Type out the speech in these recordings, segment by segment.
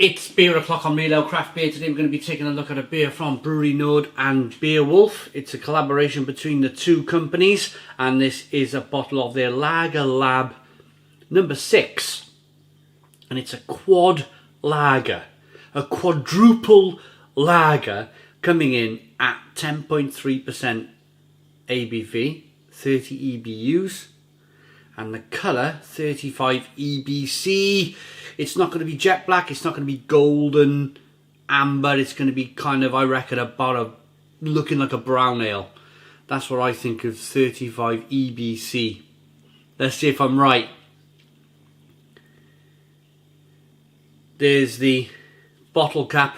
It's beer o'clock on Real Ale Craft Beer. Today we're going to be taking a look at a beer from Brouwerij Noordt and BeerWulf. It's a collaboration between the two companies, and this is a bottle of their Lager Lab number 6. And it's a quad lager, a quadruple lager, coming in at 10.3% ABV, 30 EBUs, and the colour 35 EBC. It's not going to be jet black, it's not going to be golden amber, it's going to be kind of, I reckon, about looking like a brown ale. That's what I think of 35 EBC. Let's see if I'm right. There's the bottle cap.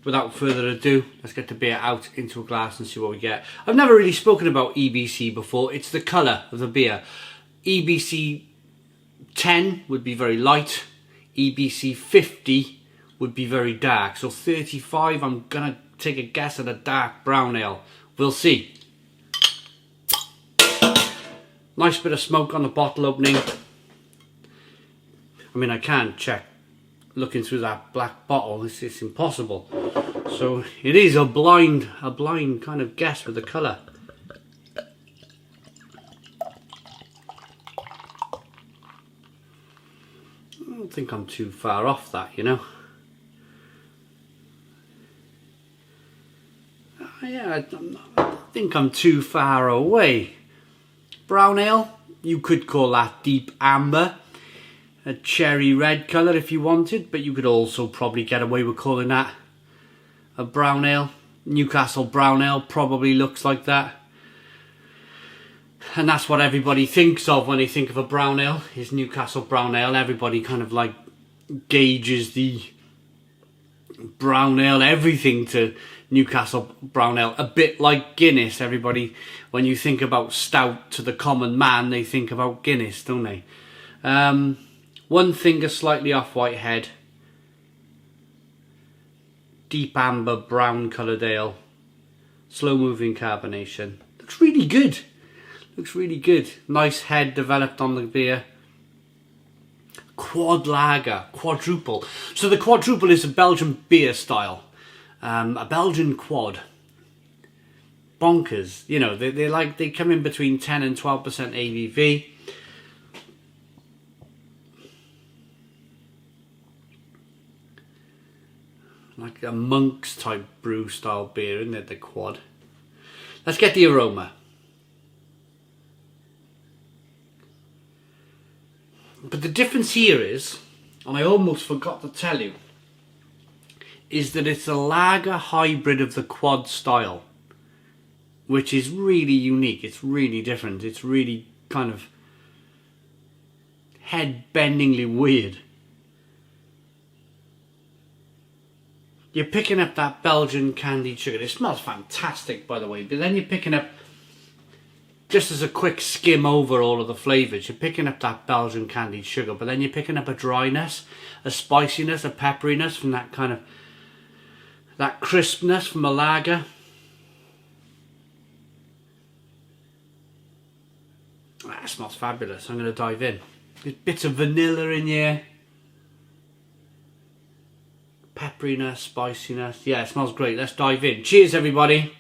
Without further ado, let's get the beer out into a glass and see what we get. I've never really spoken about EBC before. It's the colour of the beer. EBC 10 would be very light. EBC 50 would be very dark. So 35, I'm going to take a guess at a dark brown ale. We'll see. Nice bit of smoke on the bottle opening. I mean, I can't check looking through that black bottle. It's impossible. So it is a blind kind of guess with the colour. I don't think I'm too far off that, you know. Yeah, I don't think I'm too far away. Brown ale, you could call that deep amber. A cherry red colour if you wanted, but you could also probably get away with calling that a brown ale. Newcastle brown ale probably looks like that. And that's what everybody thinks of when they think of a brown ale, is Newcastle brown ale. Everybody kind of like gauges the brown ale, everything to Newcastle brown ale. A bit like Guinness. Everybody, when you think about stout to the common man, they think about Guinness, don't they? One finger slightly off white head. Deep amber brown coloured ale. Slow moving carbonation. Looks really good. Looks really good. Nice head developed on the beer. Quad lager. Quadruple. So the quadruple is a Belgian beer style. A Belgian quad. Bonkers. You know, they come in between 10 and 12% ABV. Like a monk's type brew style beer, isn't it, the quad? Let's get the aroma. But the difference here is, and I almost forgot to tell you, is that it's a lager hybrid of the quad style, which is really unique. It's really different. It's really kind of head-bendingly weird. You're picking up that Belgian candied sugar. It smells fantastic, by the way. But then you're picking up, just as a quick skim over all of the flavours, you're picking up that Belgian candied sugar. But then you're picking up a dryness, a spiciness, a pepperiness from that kind of, that crispness from a lager. That smells fabulous. I'm going to dive in. There's bits of vanilla in here. Pepperiness, spiciness. Yeah, it smells great. Let's dive in. Cheers, everybody.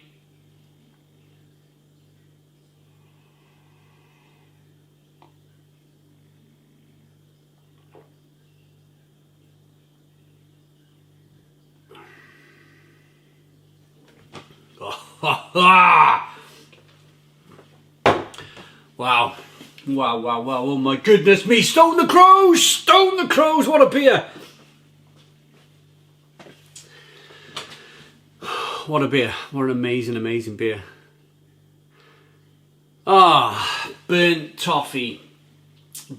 Wow. Wow, wow, wow. Oh my goodness me. Stone the Crows! Stone the Crows! What a beer! What a beer. What an amazing, amazing beer. Ah, burnt toffee.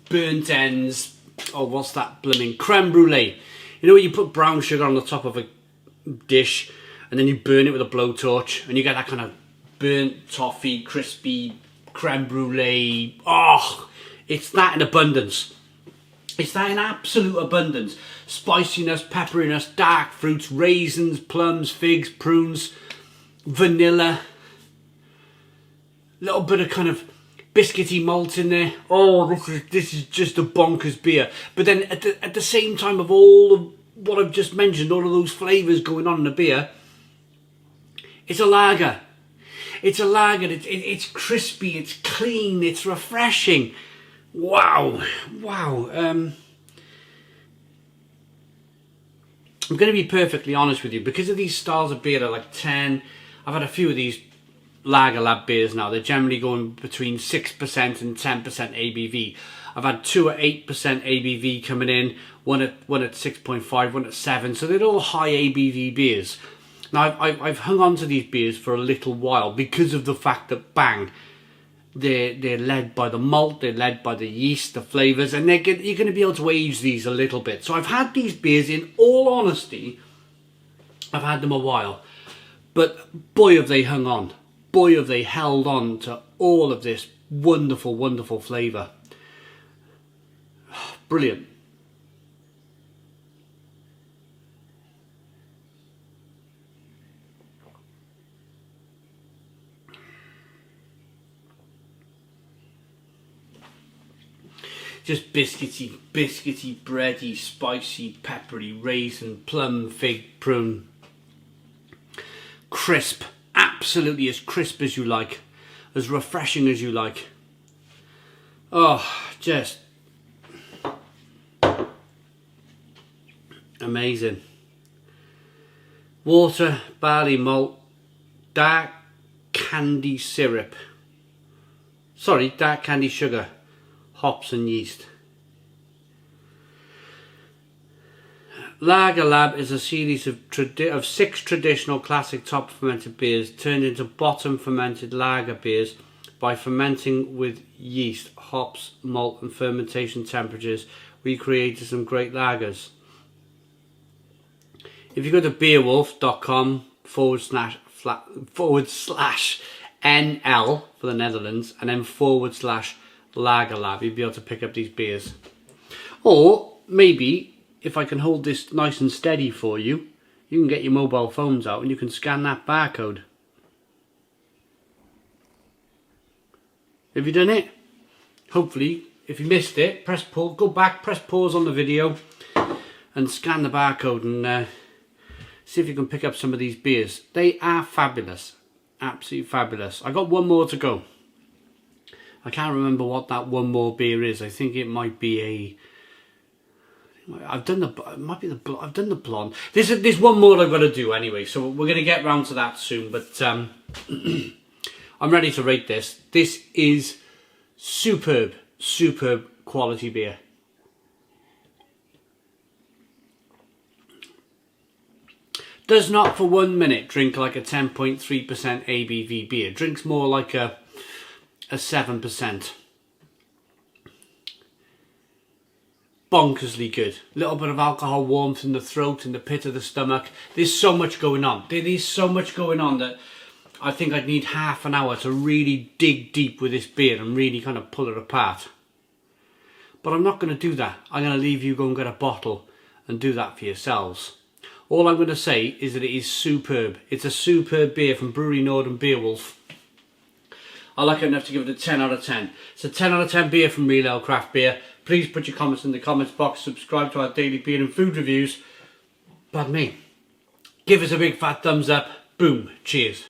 Burnt ends. Oh, what's that blooming? Creme brulee. You know when you put brown sugar on the top of a dish and then you burn it with a blowtorch and you get that kind of burnt toffee, crispy creme brulee. Oh, it's that in abundance. It's that in absolute abundance. Spiciness, pepperiness, dark fruits, raisins, plums, figs, prunes, vanilla. Little bit of kind of biscuity malt in there. Oh, this is just a bonkers beer. But then at the same time of all what I've just mentioned, all of those flavours going on in the beer, it's a lager. It's a lager. It's crispy, it's clean, it's refreshing. Wow, wow. I'm going to be perfectly honest with you. Because of these styles of beer are like 10, I've had a few of these Lager Lab beers now. They're generally going between 6% and 10% ABV. I've had 2 at 8% ABV coming in, one at 6.5, one at 7. So they're all high ABV beers. Now I've hung on to these beers for a little while because of the fact that bang, they're led by the malt, they're led by the yeast, the flavours, and you're going to be able to age these a little bit. So I've had these beers, in all honesty, I've had them a while, but boy have they hung on. Boy have they held on to all of this wonderful, wonderful flavour. Brilliant. Just biscuity, bready, spicy, peppery, raisin, plum, fig, prune. Crisp, absolutely as crisp as you like, as refreshing as you like. Oh, just amazing. Water, barley malt, dark candy syrup. Sorry, dark candy sugar, hops and yeast. Lager Lab is a series of 6 traditional classic top fermented beers turned into bottom fermented lager beers by fermenting with yeast, hops, malt and fermentation temperatures. We created some great lagers. If you go to beerwulf.com /NL for the Netherlands and then /Lager Lab, you'll be able to pick up these beers. Or maybe, if I can hold this nice and steady for you, you can get your mobile phones out and you can scan that barcode. Have you done it? Hopefully, if you missed it, press pause, go back, press pause on the video and scan the barcode and see if you can pick up some of these beers. They are fabulous, absolutely fabulous. I got one more to go. I can't remember what that one more beer is. I think it might be a... I've done the blonde. There's one more I've got to do anyway, so we're going to get round to that soon. But I'm ready to rate this. This is superb quality beer. Does not for 1 minute drink like a 10.3% ABV beer. Drinks more like a 7%. Bonkersly good. Little bit of alcohol warmth in the throat, in the pit of the stomach. There's so much going on. There's so much going on that I think I'd need half an hour to really dig deep with this beer and really kind of pull it apart. But I'm not going to do that. I'm going to leave you go and get a bottle and do that for yourselves. All I'm going to say is that it is superb. It's a superb beer from Brouwerij Noordt and BeerWulf. I like it enough to give it a 10 out of 10. It's a 10 out of 10 beer from Real Ale Craft Beer. Please put your comments in the comments box. Subscribe to our daily beer and food reviews. Pardon me. Give us a big fat thumbs up. Boom. Cheers.